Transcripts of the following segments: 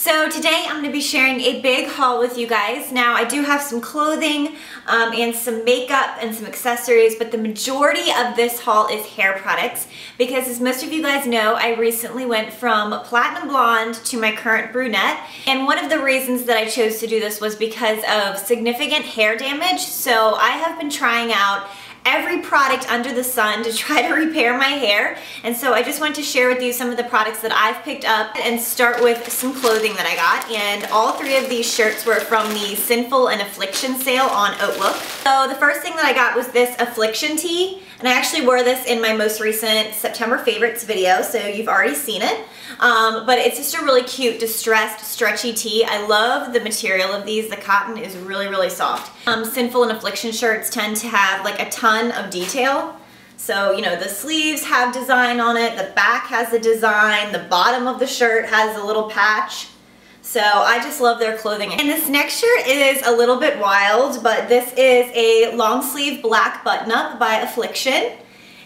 So today I'm going to be sharing a big haul with you guys. Now I do have some clothing and some makeup and some accessories, but the majority of this haul is hair products because, as most of you guys know, I recently went from platinum blonde to my current brunette, and one of the reasons that I chose to do this was because of significant hair damage. So I have been trying out every product under the sun to try to repair my hair, and so I just wanted to share with you some of the products that I've picked up and start with some clothing that I got. And all three of these shirts were from the Sinful and Affliction sale on Outlook. So the first thing that I got was this Affliction tee, and I actually wore this in my most recent September favorites video, so you've already seen it. But it's just a really cute distressed stretchy tee. I love the material of these. The cotton is really, really soft. Sinful and Affliction shirts tend to have like a ton of detail. So, you know, the sleeves have design on it, the back has a design, the bottom of the shirt has a little patch. So I just love their clothing. And this next shirt is a little bit wild, but this is a long sleeve black button up by Affliction.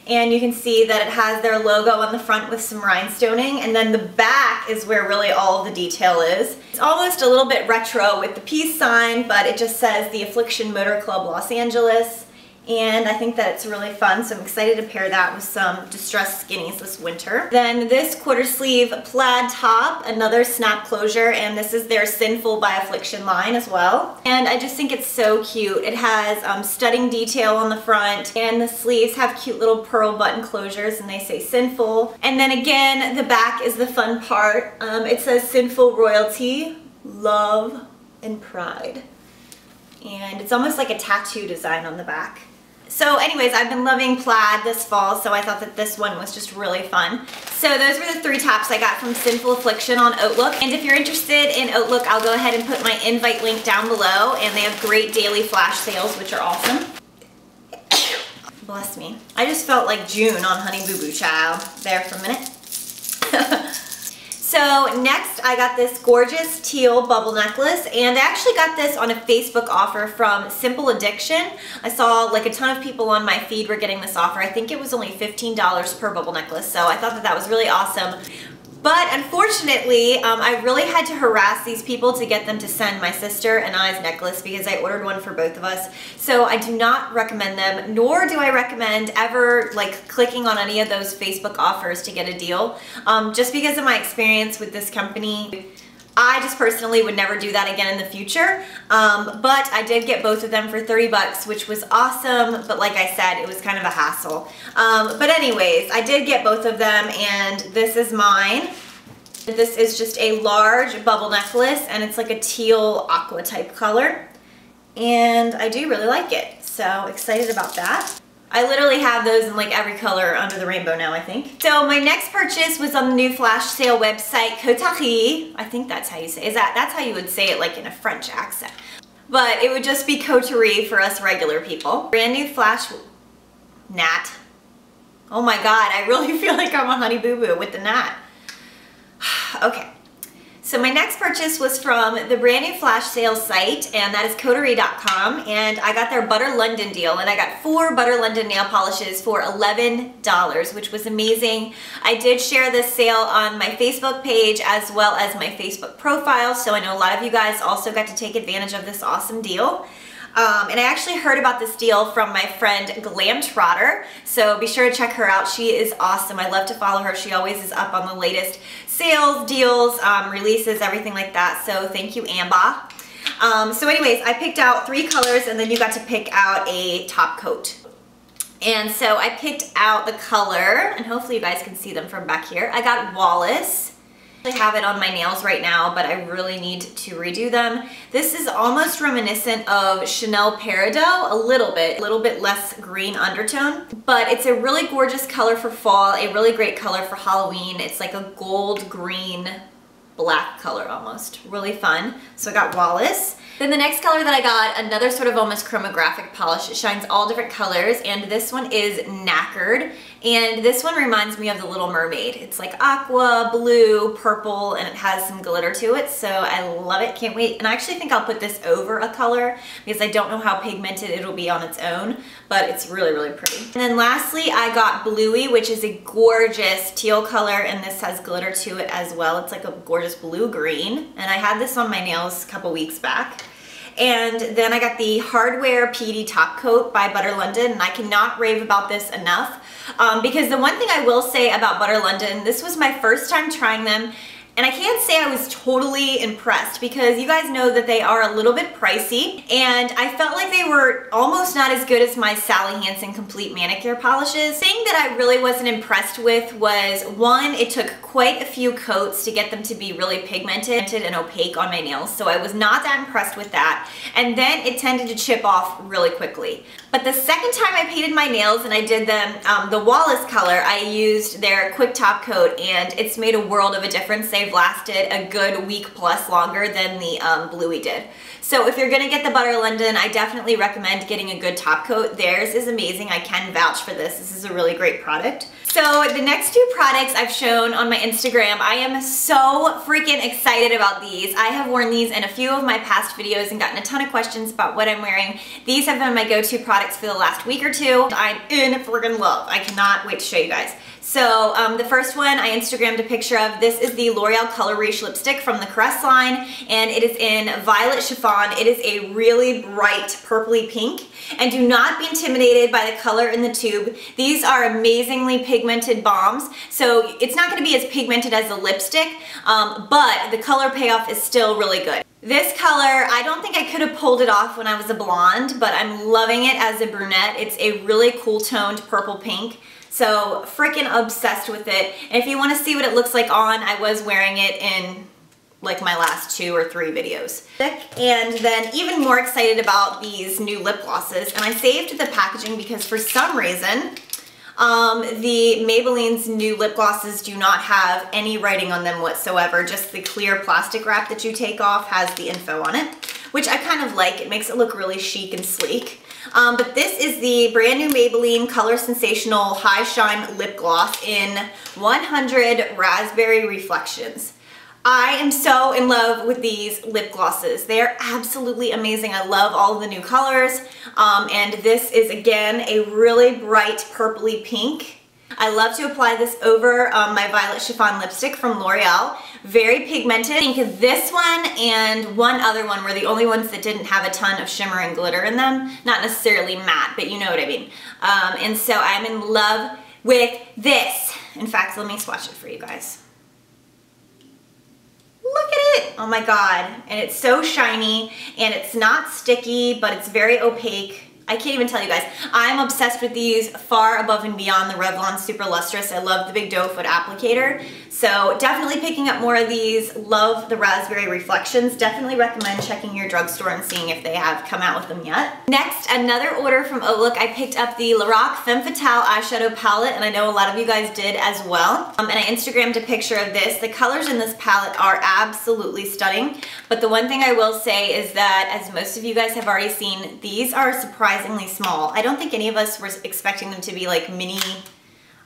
And you can see that it has their logo on the front with some rhinestoning, and then the back is where really all of the detail is. It's almost a little bit retro with the peace sign, but it just says the Affliction Motor Club Los Angeles. And I think that it's really fun, so I'm excited to pair that with some distressed skinnies this winter. Then this quarter sleeve plaid top, another snap closure, and this is their Sinful by Affliction line as well. And I just think it's so cute. It has studding detail on the front, and the sleeves have cute little pearl button closures, and they say Sinful. And then again, the back is the fun part. It says Sinful Royalty, Love, and Pride. And it's almost like a tattoo design on the back. So anyways, I've been loving plaid this fall, so I thought that this one was just really fun. So those were the three tops I got from Sinful Affliction on Outlook. And if you're interested in Outlook, I'll go ahead and put my invite link down below, and they have great daily flash sales, which are awesome. Bless me. I just felt like June on Honey Boo Boo Child there for a minute. So next I got this gorgeous teal bubble necklace, and I actually got this on a Facebook offer from Simple Addiction. I saw like a ton of people on my feed were getting this offer. I think it was only $15 per bubble necklace, so I thought that that was really awesome. But unfortunately, I really had to harass these people to get them to send my sister an I's necklace because I ordered one for both of us. So I do not recommend them, nor do I recommend ever like clicking on any of those Facebook offers to get a deal. Just because of my experience with this company, I just personally would never do that again in the future. But I did get both of them for 30 bucks, which was awesome. But like I said, it was kind of a hassle. But anyways, I did get both of them, and this is mine. This is just a large bubble necklace, and it's like a teal aqua type color. And I do really like it. So excited about that. I literally have those in like every color under the rainbow now, I think. So my next purchase was on the new flash sale website, Coterie. I think that's how you say it. That's how you would say it, like in a French accent. But it would just be Coterie for us regular people. Brand new flash Nat. Oh my god, I really feel like I'm a Honey Boo Boo with the Nat. Okay. So my next purchase was from the brand new flash sale site, and that is coterie.com, and I got their Butter London deal, and I got 4 Butter London nail polishes for $11, which was amazing. I did share this sale on my Facebook page as well as my Facebook profile, so I know a lot of you guys also got to take advantage of this awesome deal. And I actually heard about this deal from my friend Glam Trotter, so be sure to check her out. She is awesome. I love to follow her. She always is up on the latest sales, deals, releases, everything like that, so thank you, Amber. So anyways, I picked out 3 colors, and then you got to pick out a top coat. And so I picked out the color, and hopefully you guys can see them from back here. I got Wallis. I have it on my nails right now, but I really need to redo them. This is almost reminiscent of Chanel Peridot, a little bit less green undertone, but it's a really gorgeous color for fall, a really great color for Halloween. It's like a gold green black color almost, really fun. So I got Wallis. Then the next color that I got, another sort of almost chromographic polish. It shines all different colors, and this one is Knackered. And this one reminds me of the Little Mermaid. It's like aqua, blue, purple, and it has some glitter to it. So I love it, can't wait. And I actually think I'll put this over a color because I don't know how pigmented it'll be on its own, but it's really, really pretty. And then lastly, I got Bluey, which is a gorgeous teal color, and this has glitter to it as well. It's like a gorgeous blue-green. And I had this on my nails a couple weeks back. And then I got the Hardwear PD Top Coat by Butter London, and I cannot rave about this enough because the one thing I will say about Butter London, this was my first time trying them, and I can't say I was totally impressed because you guys know that they are a little bit pricey, and I felt like they were almost not as good as my Sally Hansen Complete Manicure polishes. The thing that I really wasn't impressed with was, one, it took quite a few coats to get them to be really pigmented and opaque on my nails, so I was not that impressed with that, and then it tended to chip off really quickly. But the second time I painted my nails and I did them the Wallis color, I used their Quick Top Coat, and it's made a world of a difference. They've lasted a good week plus longer than the Bluey did. So if you're gonna get the Butter London, I definitely recommend getting a good top coat. Theirs is amazing. I can vouch for this. This is a really great product. So the next two products I've shown on my Instagram, I am so freaking excited about these. I have worn these in a few of my past videos and gotten a ton of questions about what I'm wearing. These have been my go-to products for the last week or two. I'm in freaking love. I cannot wait to show you guys. So the first one I Instagrammed a picture of. This is the L'Oreal Color Riche lipstick from the Caress line, and it is in Violet Chiffon. It is a really bright purpley pink, and do not be intimidated by the color in the tube. These are amazingly pigmented balms, so it's not going to be as pigmented as the lipstick, but the color payoff is still really good. This color, I don't think I could have pulled it off when I was a blonde, but I'm loving it as a brunette. It's a really cool toned purple pink. So freaking obsessed with it. And if you want to see what it looks like on, I was wearing it in like my last 2 or 3 videos. And then even more excited about these new lip glosses. And I saved the packaging because for some reason, the Maybelline's new lip glosses do not have any writing on them whatsoever. Just the clear plastic wrap that you take off has the info on it, which I kind of like. It makes it look really chic and sleek. But this is the brand new Maybelline Colorsensational High Shine Lip Gloss in 100 Raspberry Reflections. I am so in love with these lip glosses. They are absolutely amazing. I love all of the new colors. And this is, again, a really bright purpley pink. I love to apply this over my Violet Chiffon lipstick from L'Oreal. Very pigmented. I think this one and one other one were the only ones that didn't have a ton of shimmer and glitter in them. Not necessarily matte, but you know what I mean. And so I'm in love with this. In fact, let me swatch it for you guys. Look at it! Oh my god. And it's so shiny, and it's not sticky, but it's very opaque. I can't even tell you guys. I'm obsessed with these far above and beyond the Revlon Super Lustrous. I love the big doe foot applicator. So definitely picking up more of these. Love the Raspberry Reflections. Definitely recommend checking your drugstore and seeing if they have come out with them yet. Next, another order from Lorac. I picked up the Lorac Femme Fatale eyeshadow palette, and I know a lot of you guys did as well. And I Instagrammed a picture of this. The colors in this palette are absolutely stunning. But the one thing I will say is that, as most of you guys have already seen, these are surprisingly small. I don't think any of us were expecting them to be like mini,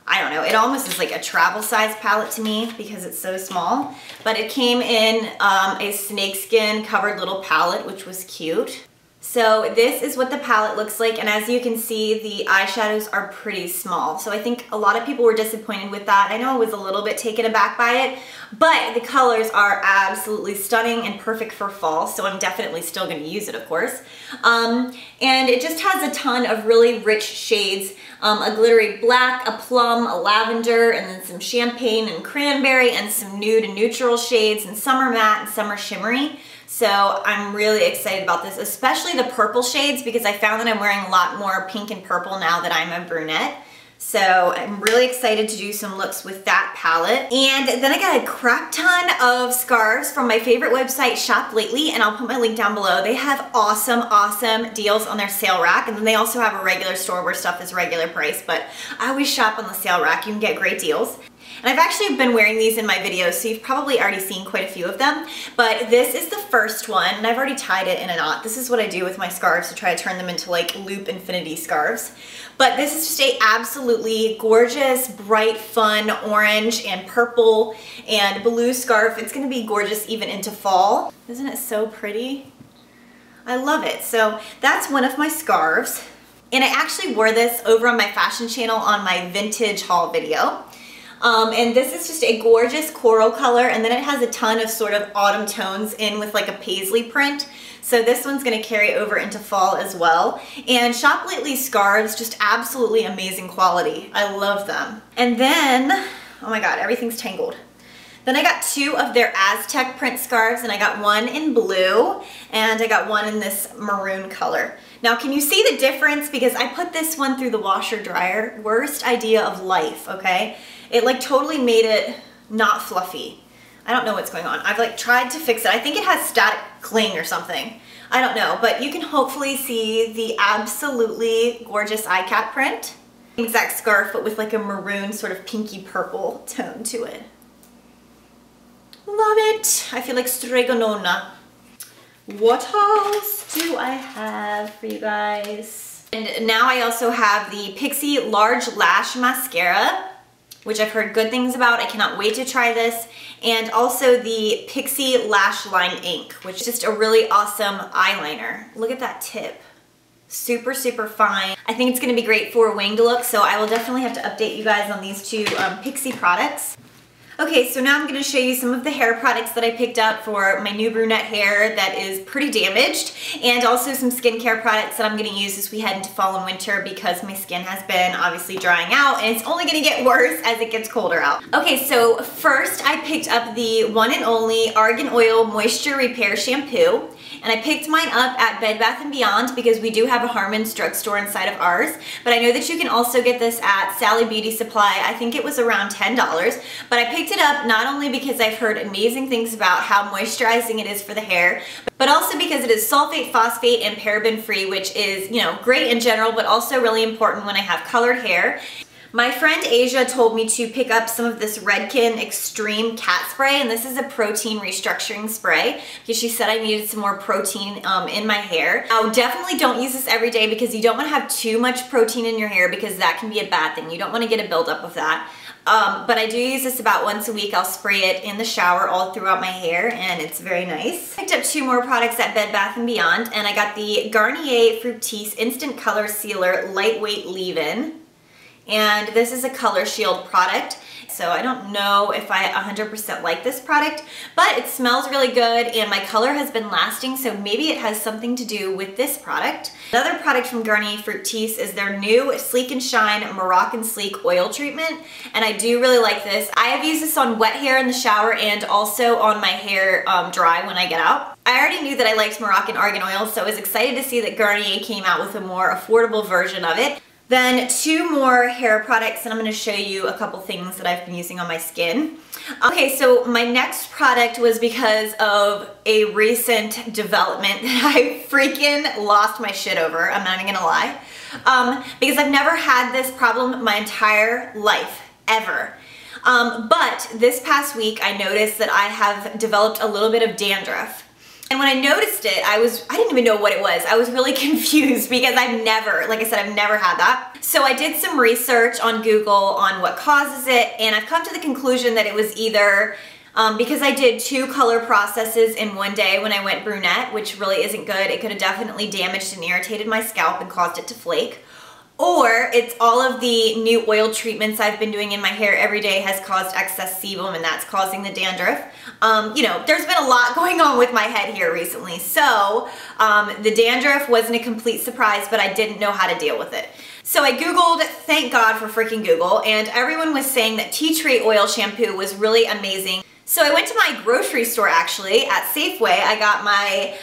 I don't know, it almost is like a travel size palette to me because it's so small. But it came in a snakeskin covered little palette, which was cute. So this is what the palette looks like, and as you can see, the eyeshadows are pretty small. So I think a lot of people were disappointed with that. I know I was a little bit taken aback by it, but the colors are absolutely stunning and perfect for fall, so I'm definitely still going to use it, of course. And it just has a ton of really rich shades. A glittery black, a plum, a lavender, and then some champagne and cranberry, and some nude and neutral shades, and some are matte and some are shimmery. So I'm really excited about this, especially the purple shades, because I found that I'm wearing a lot more pink and purple now that I'm a brunette. So I'm really excited to do some looks with that palette. And then I got a crap ton of scarves from my favorite website, Shop Lately, and I'll put my link down below. They have awesome, awesome deals on their sale rack, and then they also have a regular store where stuff is regular price, but I always shop on the sale rack. You can get great deals. And I've actually been wearing these in my videos, so you've probably already seen quite a few of them. But this is the first one, and I've already tied it in a knot. This is what I do with my scarves to try to turn them into like loop infinity scarves. But this is just a absolutely gorgeous, bright, fun orange and purple and blue scarf. It's gonna be gorgeous even into fall. Isn't it so pretty? I love it. So that's one of my scarves. And I actually wore this over on my fashion channel on my vintage haul video. And this is just a gorgeous coral color, and then it has a ton of sort of autumn tones in with like a paisley print. So this one's gonna carry over into fall as well. And Shop Lately scarves, just absolutely amazing quality. I love them. And then, oh my God, everything's tangled. Then I got two of their Aztec print scarves, and I got one in blue and I got one in this maroon color. Now, can you see the difference? Because I put this one through the washer dryer. Worst idea of life, okay? It like totally made it not fluffy. I don't know what's going on. I've like tried to fix it. I think it has static cling or something. I don't know, but you can hopefully see the absolutely gorgeous iCat print. Exact scarf, but with like a maroon sort of pinky purple tone to it. Love it. I feel like Stregonona. What else do I have for you guys? And now I also have the PIXI Large Lash Mascara, which I've heard good things about. I cannot wait to try this. And also the PIXI Lash Line Ink, which is just a really awesome eyeliner. Look at that tip. Super, super fine. I think it's gonna be great for winged look, so I will definitely have to update you guys on these two PIXI products. Okay, so now I'm going to show you some of the hair products that I picked up for my new brunette hair that is pretty damaged, and also some skincare products that I'm going to use as we head into fall and winter because my skin has been obviously drying out and it's only going to get worse as it gets colder out. Okay, so first I picked up the one and only Argan Oil Moisture Repair Shampoo, and I picked mine up at Bed Bath & Beyond because we do have a Harmon's drugstore inside of ours, but I know that you can also get this at Sally Beauty Supply. I think it was around $10, but I picked it up not only because I've heard amazing things about how moisturizing it is for the hair, but also because it is sulfate, phosphate, and paraben free, which is, you know, great in general, but also really important when I have colored hair. My friend Asia told me to pick up some of this Redken Extreme Cat Spray, and this is a protein restructuring spray because she said I needed some more protein in my hair. Now, definitely don't use this every day because you don't want to have too much protein in your hair because that can be a bad thing. You don't want to get a buildup of that. But I do use this about once a week. I'll spray it in the shower all throughout my hair, and it's very nice. I picked up two more products at Bed Bath & Beyond, and I got the Garnier Fructis Instant Color Sealer Lightweight Leave-In. And this is a Color Shield product. So I don't know if I 100% like this product, but it smells really good and my color has been lasting, so maybe it has something to do with this product. Another product from Garnier Fructis is their new Sleek and Shine Moroccan Sleek Oil Treatment, and I do really like this. I have used this on wet hair in the shower and also on my hair dry when I get out. I already knew that I liked Moroccan argan oil, so I was excited to see that Garnier came out with a more affordable version of it. Then two more hair products, and I'm going to show you a couple things that I've been using on my skin. Okay, so my next product was because of a recent development that I freaking lost my shit over, I'm not even gonna lie. Because I've never had this problem my entire life, ever. But this past week I noticed that I have developed a little bit of dandruff. And when I noticed it, I didn't even know what it was. I was really confused because I've never, like I said, I've never had that. So I did some research on Google on what causes it, and I've come to the conclusion that it was either because I did 2 color processes in one day when I went brunette, which really isn't good. It could have definitely damaged and irritated my scalp and caused it to flake. Or it's all of the new oil treatments I've been doing in my hair every day has caused excess sebum, and that's causing the dandruff. You know, there's been a lot going on with my head here recently. So the dandruff wasn't a complete surprise, but I didn't know how to deal with it. So I Googled, thank God for freaking Google, and everyone was saying that tea tree oil shampoo was really amazing. So I went to my grocery store actually at Safeway. I got my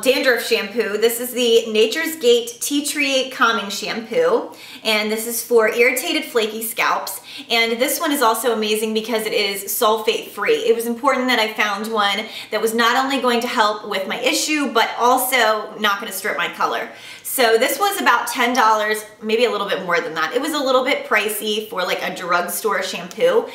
dandruff shampoo. This is the Nature's Gate Tea Tree Calming Shampoo, and this is for irritated flaky scalps. And this one is also amazing because it is sulfate free. It was important that I found one that was not only going to help with my issue, but also not going to strip my color. So this was about $10, maybe a little bit more than that. It was a little bit pricey for like a drugstore shampoo.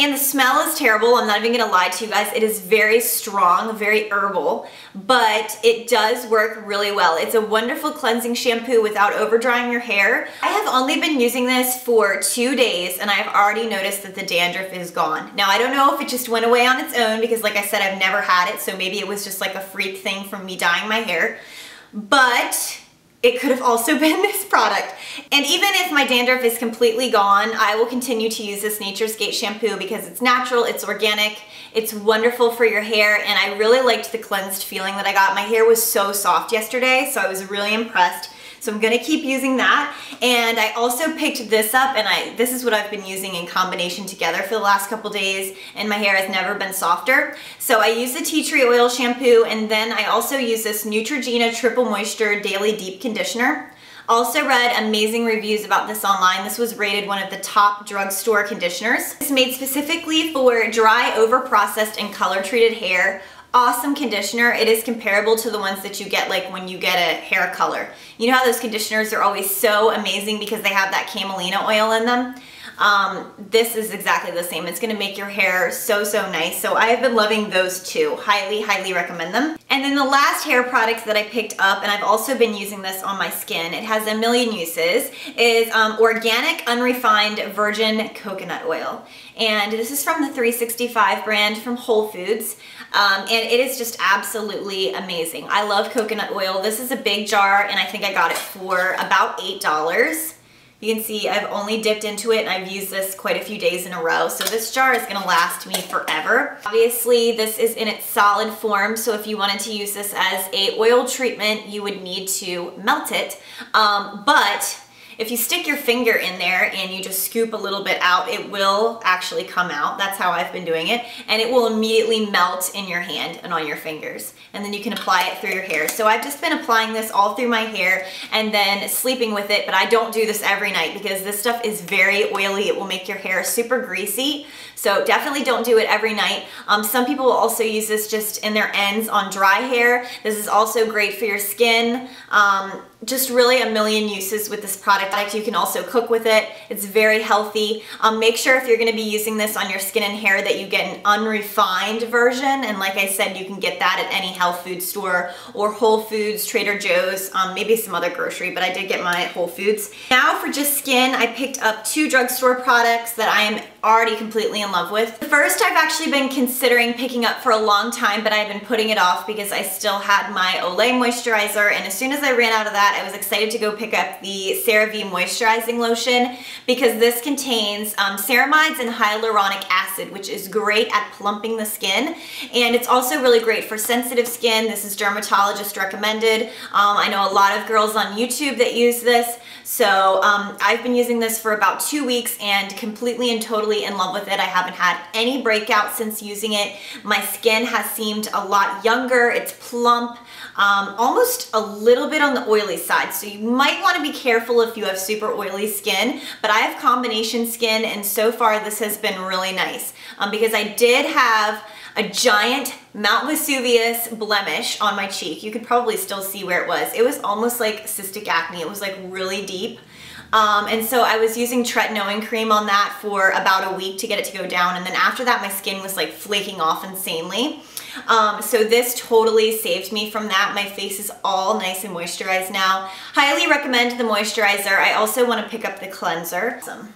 And the smell is terrible. I'm not even gonna lie to you guys. It is very strong, very herbal, but it does work really well. It's a wonderful cleansing shampoo without over drying your hair. I have only been using this for 2 days and I've already noticed that the dandruff is gone. Now I don't know if it just went away on its own because like I said, I've never had it, so maybe it was just like a freak thing from me dyeing my hair, but it could have also been this product. And even if my dandruff is completely gone, I will continue to use this Nature's Gate shampoo because it's natural, it's organic, it's wonderful for your hair, and I really liked the cleansed feeling that I got. My hair was so soft yesterday, so I was really impressed. So I'm gonna keep using that. And I also picked this up, and this is what I've been using in combination together for the last couple days, and my hair has never been softer. So I use the tea tree oil shampoo, and then I also use this Neutrogena Triple Moisture Daily Deep Conditioner. Also read amazing reviews about this online. This was rated one of the top drugstore conditioners. It's made specifically for dry, over-processed, and color-treated hair. Awesome conditioner. It is comparable to the ones that you get like when you get a hair color. You know how those conditioners are always so amazing because they have that camelina oil in them? This is exactly the same. It's gonna make your hair so nice. So I have been loving those two. Highly recommend them. And then the last hair product that I picked up, and I've also been using this on my skin, it has a million uses, is organic unrefined virgin coconut oil. And this is from the 365 brand from Whole Foods. And it is just absolutely amazing. I love coconut oil. This is a big jar and I think I got it for about $8. You can see I've only dipped into it and I've used this quite a few days in a row. So this jar is gonna last me forever. Obviously this is in its solid form, so if you wanted to use this as a oil treatment, you would need to melt it. But if you stick your finger in there and you just scoop a little bit out, it will actually come out. That's how I've been doing it. And it will immediately melt in your hand and on your fingers. And then you can apply it through your hair. So I've just been applying this all through my hair and then sleeping with it, but I don't do this every night because this stuff is very oily. It will make your hair super greasy. So definitely don't do it every night. Some people will also use this just in their ends on dry hair. This is also great for your skin. Just really a million uses with this product. You can also cook with it. It's very healthy. Make sure if you're gonna be using this on your skin and hair that you get an unrefined version. And like I said, you can get that at any health food store or Whole Foods, Trader Joe's, maybe some other grocery, but I did get mine at Whole Foods. Now for just skin, I picked up 2 drugstore products that I am already completely in love with. The first I've actually been considering picking up for a long time, but I've been putting it off because I still had my Olay moisturizer, and as soon as I ran out of that, I was excited to go pick up the CeraVe moisturizing lotion because this contains ceramides and hyaluronic acid, which is great at plumping the skin, and it's also really great for sensitive skin. This is dermatologist recommended. I know a lot of girls on YouTube that use this, so I've been using this for about 2 weeks and completely and totally in love with it. I haven't had any breakouts since using it. My skin has seemed a lot younger. It's plump, almost a little bit on the oily side. So you might want to be careful if you have super oily skin, but I have combination skin and so far this has been really nice because I did have a giant Mount Vesuvius blemish on my cheek. You could probably still see where it was. It was almost like cystic acne. It was like really deep. And so I was using tretinoin cream on that for about a week to get it to go down, and then after that my skin was like flaking off insanely. So this totally saved me from that. My face is all nice and moisturized now. Highly recommend the moisturizer. I also want to pick up the cleanser. Awesome.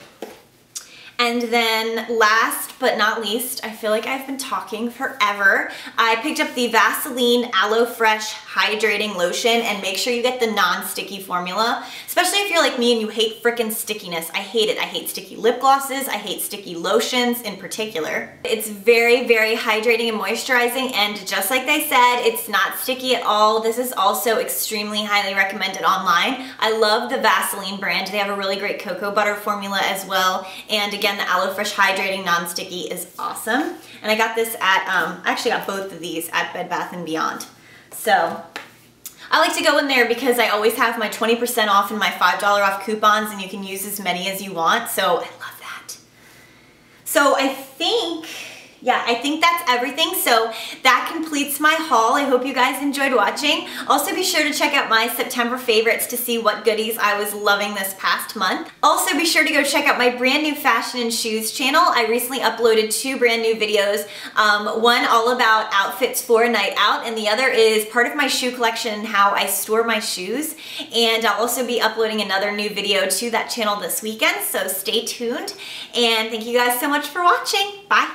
And then last but not least, I feel like I've been talking forever, I picked up the Vaseline Aloe Fresh Hydrating Lotion, and make sure you get the non-sticky formula, especially if you're like me and you hate frickin' stickiness. I hate it. I hate sticky lip glosses. I hate sticky lotions in particular. It's very hydrating and moisturizing, and just like they said, it's not sticky at all. This is also extremely highly recommended online. I love the Vaseline brand. They have a really great cocoa butter formula as well, and again, the Aloe Fresh Hydrating Non-Sticky is awesome. And I got this at, I actually got both of these at Bed Bath & Beyond. So I like to go in there because I always have my 20% off and my $5 off coupons, and you can use as many as you want. So I love that. So I think, yeah, I think that's everything. So that completes my haul. I hope you guys enjoyed watching. Also be sure to check out my September favorites to see what goodies I was loving this past month. Also be sure to go check out my brand new fashion and shoes channel. I recently uploaded 2 brand new videos. One all about outfits for a night out, and the other is part of my shoe collection and how I store my shoes. And I'll also be uploading another new video to that channel this weekend, so stay tuned. And thank you guys so much for watching. Bye.